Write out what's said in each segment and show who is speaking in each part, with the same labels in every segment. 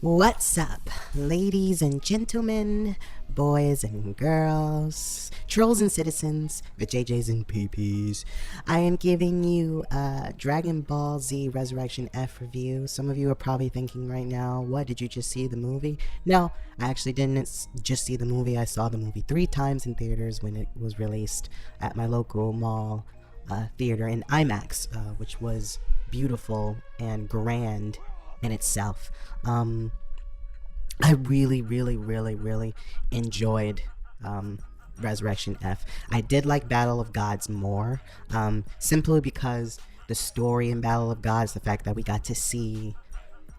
Speaker 1: What's up, ladies and gentlemen, boys and girls, trolls and citizens, the JJs and PPs? I am giving you a Dragon Ball Z Resurrection F review. Some of you are probably thinking right now, what, did you just see the movie? No, I actually didn't just see the movie. I saw the movie 3 times in theaters when it was released at my local mall theater in IMAX, which was beautiful and grand in itself. I really enjoyed Resurrection F. I did like Battle of Gods more, simply because the story in Battle of Gods, the fact that we got to see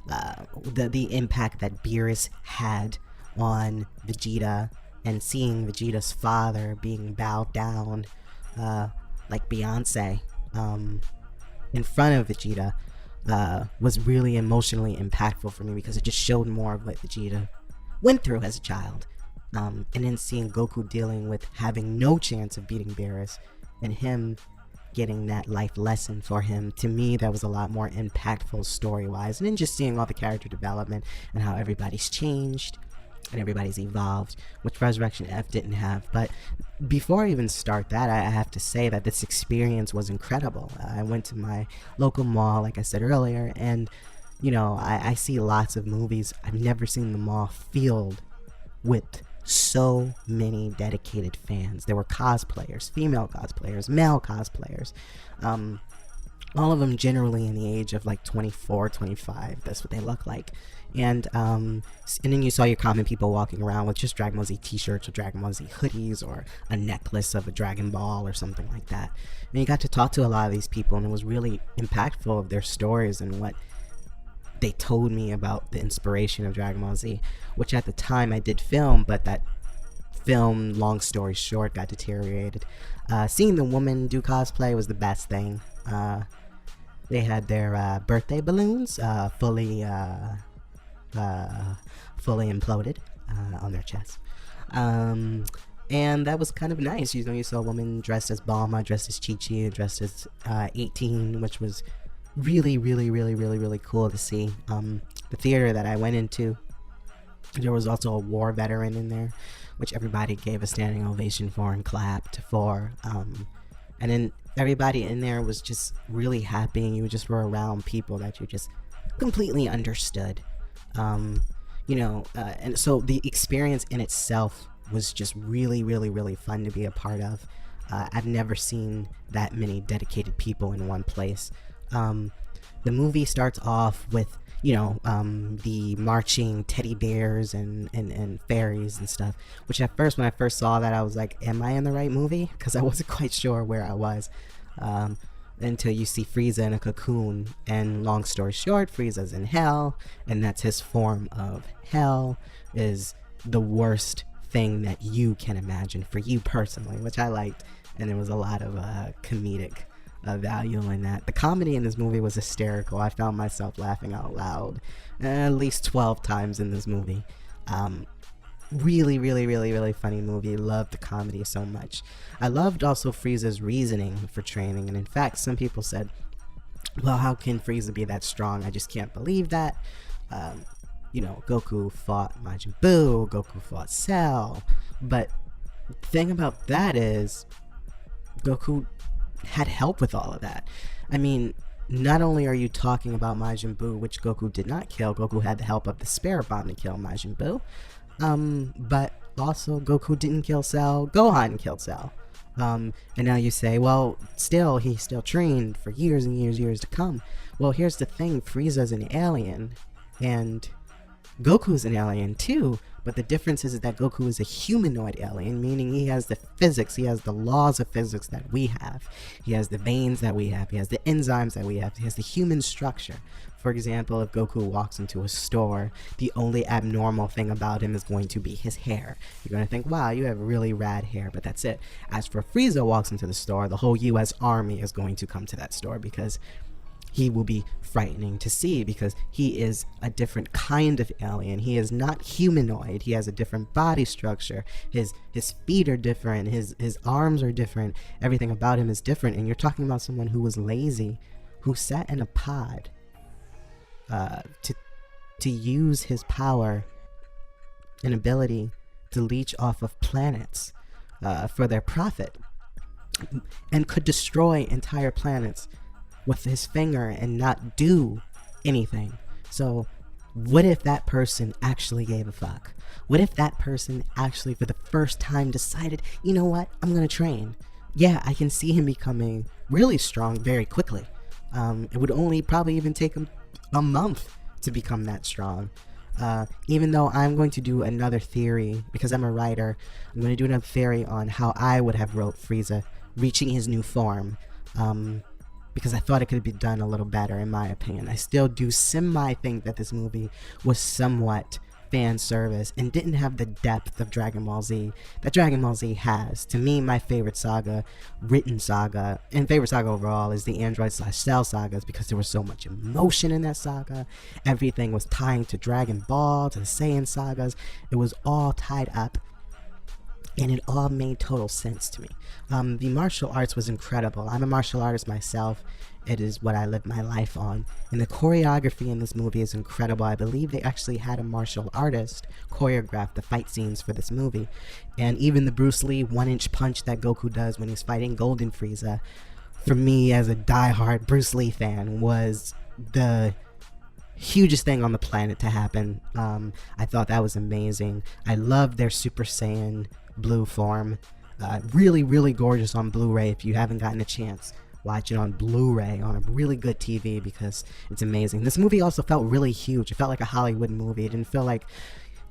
Speaker 1: the impact that Beerus had on Vegeta, and seeing Vegeta's father being bowed down like Beyonce in front of Vegeta was really emotionally impactful for me, because it just showed more of what Vegeta went through as a child. And then seeing Goku dealing with having no chance of beating Beerus, and him getting that life lesson for him, to me that was a lot more impactful story-wise. And then just seeing all the character development and how everybody's changed and everybody's evolved, which Resurrection F didn't have. But before I even start that, I have to say that this experience was incredible. I went to my local mall, like I said earlier, and you know, I see lots of movies. I've never seen the mall filled with so many dedicated fans. There were cosplayers, female cosplayers, male cosplayers, all of them generally in the age of like 24, 25. That's what they look like. And then you saw your common people walking around with just Dragon Ball Z t-shirts or Dragon Ball Z hoodies or a necklace of a Dragon Ball or something like that. And you got to talk to a lot of these people, and it was really impactful of their stories and what they told me about the inspiration of Dragon Ball Z, which at the time I did film, but that film, long story short, got deteriorated. Seeing the woman do cosplay was the best thing. They had their birthday balloons fully imploded on their chest, and that was kind of nice. You know, you saw a woman dressed as Bulma, dressed as Chi-Chi, dressed as 18, which was really cool to see. The theater that I went into, there was also a war veteran in there, which everybody gave a standing ovation for and clapped for. And then everybody in there was just really happy, and you just were around people that you just completely understood. You know, and so the experience in itself was just really fun to be a part of. I've never seen that many dedicated people in one place. The movie starts off with, you know, the marching teddy bears and fairies and stuff, which at first, when I first saw that, I was like, am I in the right movie? Because I wasn't quite sure where I was, until you see Frieza in a cocoon. And long story short, Frieza's in hell, and that's his form of hell, is the worst thing that you can imagine for you personally, which I liked. And there was a lot of comedic value in that. The comedy in this movie was hysterical. I found myself laughing out loud at least 12 times in this movie. Really funny movie. Loved the comedy so much. I loved also Frieza's reasoning for training, and in fact, some people said, well, how can Frieza be that strong? I just can't believe that. You know, Goku fought Majin Buu, Goku fought Cell, but the thing about that is Goku had help with all of that. I mean, not only are you talking about Majin Buu, which Goku did not kill, Goku had the help of the Spirit Bomb to kill Majin Buu, but also Goku didn't kill Cell, Gohan killed Cell. And now you say, well, still, he still trained for years and years to come. Well, here's the thing, Frieza's an alien, and Goku's an alien too, but the difference is that Goku is a humanoid alien, meaning he has the physics, he has the laws of physics that we have. He has the veins that we have, he has the enzymes that we have, he has the human structure. For example, if Goku walks into a store, the only abnormal thing about him is going to be his hair. You're going to think, wow, you have really rad hair, but that's it. As for Frieza walks into the store, the whole US Army is going to come to that store, because he will be frightening to see, because he is a different kind of alien. He is not humanoid. He has a different body structure. His feet are different. His arms are different. Everything about him is different. And you're talking about someone who was lazy, who sat in a pod to to use his power and ability to leech off of planets for their profit, and could destroy entire planets with his finger and not do anything. So what if that person actually gave a fuck? What if that person actually for the first time decided, you know what, I'm gonna train? Yeah, I can see him becoming really strong very quickly. It would only probably even take him a month to become that strong. Even though I'm going to do another theory, because I'm a writer, I'm going to do another theory on how I would have wrote Frieza reaching his new form, because I thought it could be done a little better in my opinion. I still do semi think that this movie was somewhat fan service and didn't have the depth of Dragon Ball Z that Dragon Ball Z has. To me, my favorite saga, written saga, and favorite saga overall is the Android/Cell sagas, because there was so much emotion in that saga. Everything was tying to Dragon Ball, to the Saiyan sagas. It was all tied up, and it all made total sense to me. The martial arts was incredible. I'm a martial artist myself. It is what I live my life on. And the choreography in this movie is incredible. I believe they actually had a martial artist choreograph the fight scenes for this movie. And even the Bruce Lee 1-inch punch that Goku does when he's fighting Golden Frieza, for me as a diehard Bruce Lee fan, was the hugest thing on the planet to happen. I thought that was amazing. I loved their Super Saiyan blue form. Really, really gorgeous on Blu-ray. If you haven't gotten a chance, watch it on Blu-ray on a really good TV, because it's amazing. This movie also felt really huge. It felt like a Hollywood movie. It didn't feel like,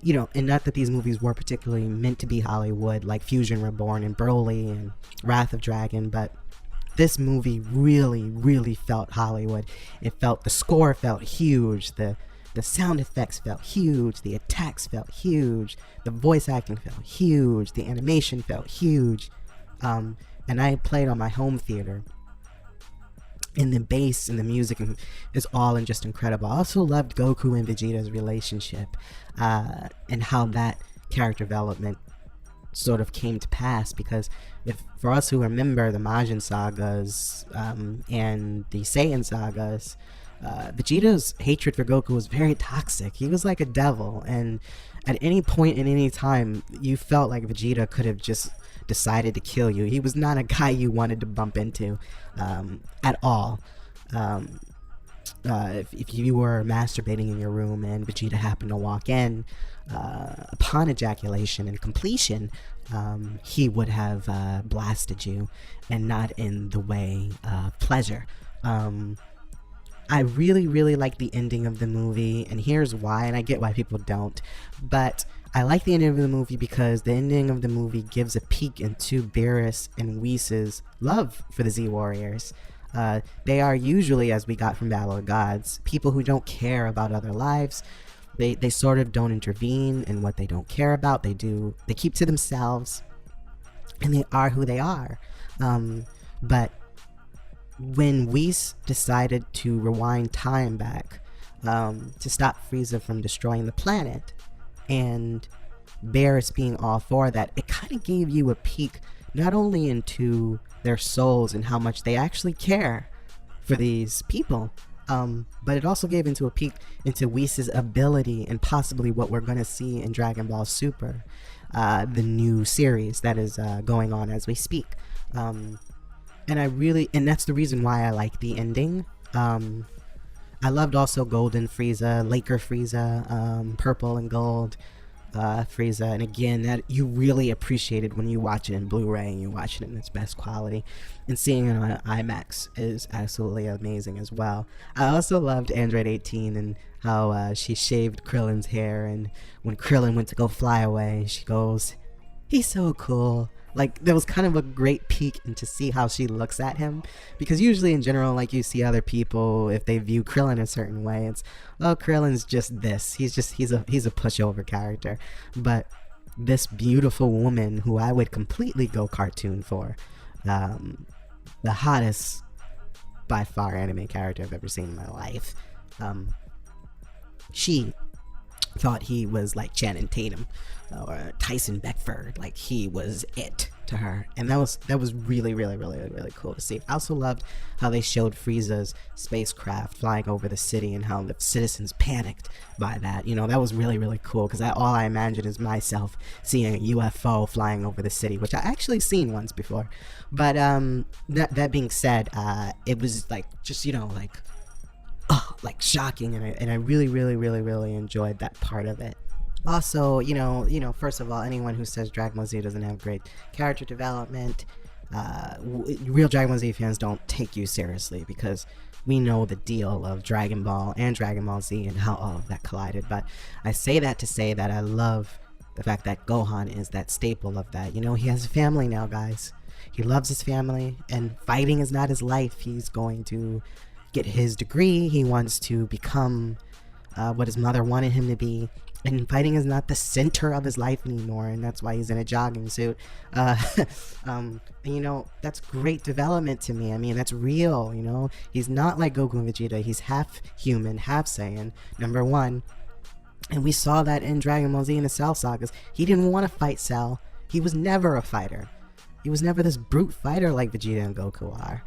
Speaker 1: you know, and not that these movies were particularly meant to be Hollywood, like Fusion Reborn and Broly and Wrath of Dragon, but this movie really, really felt Hollywood. It felt, the score felt huge, the sound effects felt huge, the attacks felt huge, the voice acting felt huge, the animation felt huge, and I played on my home theater, and the bass and the music is all in just incredible. I also loved Goku and Vegeta's relationship, and how that character development sort of came to pass, because if for us who remember the Majin sagas and the Saiyan sagas, Vegeta's hatred for Goku was very toxic. He was like a devil, and at any point in any time you felt like Vegeta could have just decided to kill you. He was not a guy you wanted to bump into at all. If you were masturbating in your room and Vegeta happened to walk in, upon ejaculation and completion, he would have blasted you, and not in the way of pleasure. I really, really like the ending of the movie, and here's why, and I get why people don't, but I like the ending of the movie because the ending of the movie gives a peek into Beerus and Whis' love for the Z Warriors. They are usually, as we got from Battle of Gods, people who don't care about other lives. They sort of don't intervene in what they don't care about. They keep to themselves, and they are who they are. But when Whis decided to rewind time back to stop Frieza from destroying the planet, and Beerus being all for that, it kind of gave you a peek not only into their souls and how much they actually care for these people, but it also gave into a peek into Whis' ability and possibly what we're going to see in Dragon Ball Super, the new series that is going on as we speak. And that's the reason why I like the ending. I loved also Golden Frieza, Laker Frieza, Purple and Gold Frieza, and again, that you really appreciated when you watch it in Blu-ray and you watch it in its best quality, and seeing it on IMAX is absolutely amazing as well. I also loved Android 18 and how she shaved Krillin's hair, and when Krillin went to go fly away, she goes, "He's so cool." Like, there was kind of a great peek into see how she looks at him, because usually in general, like, you see other people, if they view Krillin a certain way, it's, well, Krillin's just this, he's a pushover character. But this beautiful woman, who I would completely go cartoon for, the hottest by far anime character I've ever seen in my life, she thought he was like Channing Tatum or Tyson Beckford, like he was it. to her, and that was really, really, really, really cool to see. I also loved how they showed Frieza's spacecraft flying over the city and how the citizens panicked by that. You know, that was really, really cool, because all I imagine is myself seeing a UFO flying over the city, which I actually seen once before. But that being said, it was like, just, you know, like shocking, and I really, really, really, really enjoyed that part of it. Also, you know, first of all, anyone who says Dragon Ball Z doesn't have great character development, real Dragon Ball Z fans don't take you seriously, because we know the deal of Dragon Ball and Dragon Ball Z and how all of that collided. But I say that to say that I love the fact that Gohan is that staple of that. You know, he has a family now, guys. He loves his family, and fighting is not his life. He's going to get his degree. He wants to become what his mother wanted him to be. And fighting is not the center of his life anymore, and that's why he's in a jogging suit. You know, that's great development to me. I mean, that's real, you know? He's not like Goku and Vegeta. He's half human, half Saiyan, number one. And we saw that in Dragon Ball Z and the Cell sagas. He didn't want to fight Cell. He was never a fighter. He was never this brute fighter like Vegeta and Goku are.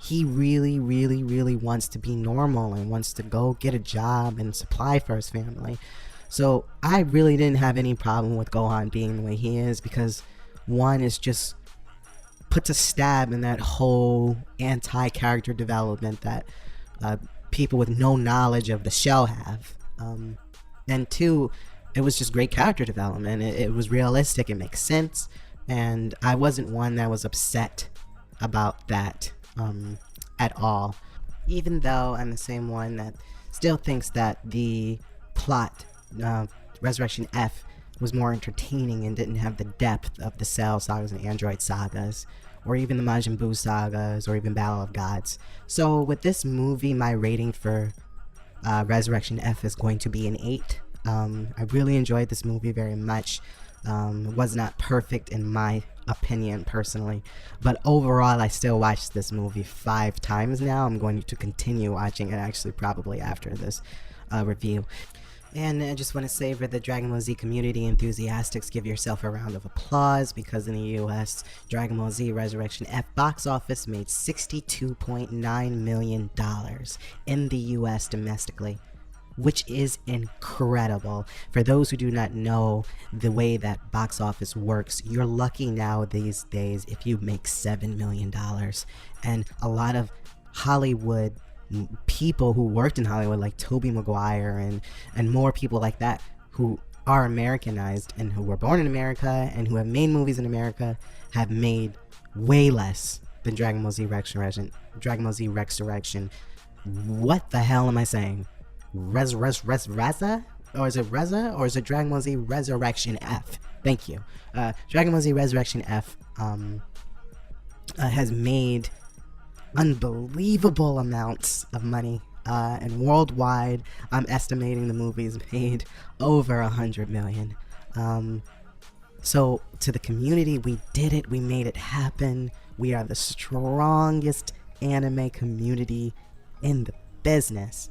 Speaker 1: He really, really, really wants to be normal and wants to go get a job and supply for his family. So I really didn't have any problem with Gohan being the way he is, because one is just puts a stab in that whole anti-character development that people with no knowledge of the show have. And two, it was just great character development. It was realistic, it makes sense, and I wasn't one that was upset about that at all, even though I'm the same one that still thinks that the plot, Resurrection F, was more entertaining and didn't have the depth of the Cell sagas and Android sagas, or even the Majin Buu sagas, or even Battle of Gods. So with this movie, my rating for Resurrection F is going to be an 8. I really enjoyed this movie very much. It was not perfect in my opinion personally, but overall I still watched this movie 5 times now. I'm going to continue watching it, actually, probably after this review. And I just want to say, for the Dragon Ball Z community enthusiasts, give yourself a round of applause, because in the US, Dragon Ball Z Resurrection F box office made $62.9 million in the US domestically, which is incredible. For those who do not know the way that box office works, you're lucky now these days if you make $7 million. And a lot of Hollywood people who worked in Hollywood, like Tobey Maguire and more people like that, who are Americanized and who were born in America and who have made movies in America, have made way less than Dragon Ball Z Resurrection. What the hell am I saying? Reza? Or is it Reza? Or is it Dragon Ball Z Resurrection F? Thank you. Dragon Ball Z Resurrection F has made unbelievable amounts of money, and worldwide I'm estimating the movie's made over 100 million. So to the community, we did it. We made it happen. We are the strongest anime community in the business.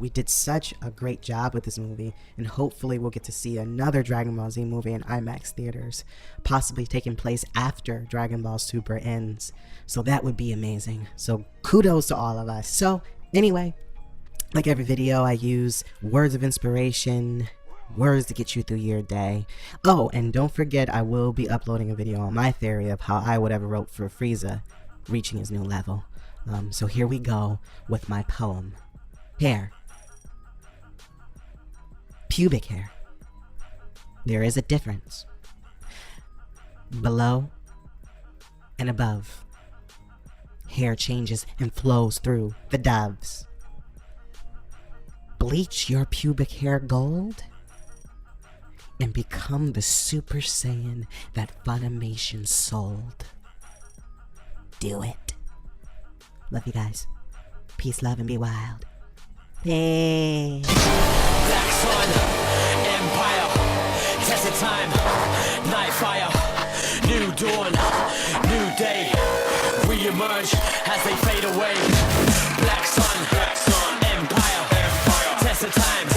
Speaker 1: We did such a great job with this movie, and hopefully we'll get to see another Dragon Ball Z movie in IMAX theaters, possibly taking place after Dragon Ball Super ends. So that would be amazing. So kudos to all of us. So anyway, like every video, I use words of inspiration, words to get you through your day. Oh, and don't forget, I will be uploading a video on my theory of how I would ever wrote for Frieza reaching his new level. So here we go with my poem. Hair. Pubic hair. There is a difference. Below and above. Hair changes and flows through the doves. Bleach your pubic hair gold and become the Super Saiyan that Funimation sold. Do it. Love you guys. Peace, love, and be wild. Hey.
Speaker 2: Black Sun, Empire, tested time, night fire, new dawn, new day, re-emerge as they fade away. Black Sun, Empire, tested time.